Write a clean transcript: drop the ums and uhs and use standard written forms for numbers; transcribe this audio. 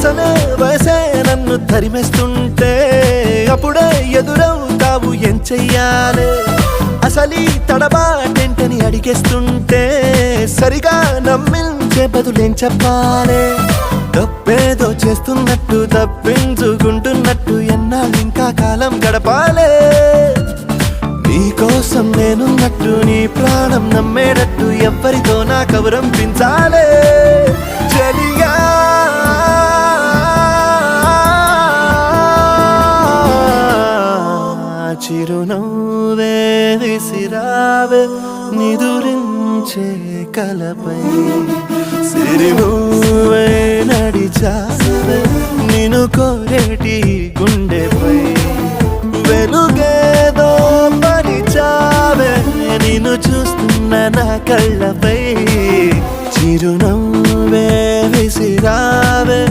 అసలే వయసే నన్ను తరిమేస్తుంటే అప్పుడే ఎదురవుతావు ఏం చెయ్యాలే అసలీ తడబాటేంటని అడిగేస్తుంటే సరిగా నమ్మించే బదులేం చెప్పాలే తప్పేదో చేస్తున్నట్టు తప్పించుకుంటున్నట్టు ఎన్నాళ్ళు ఇంకా కాలం గడపాలే నీకోసం నేనున్నట్టు నీ ప్రాణం నమ్మేటట్టు ఎవ్వరితో నా కబురంపించాలే చెలియా చిరునవ్వే విసిరావే నిదురించే కలపై సిరిమూవే నడిచావే నిన్ను కోరేటి గుండెపై వెలుగేదో పరిచావే నిన్ను చూస్తున్న నా కళ్ళపై చిరునవ్వే విసిరావే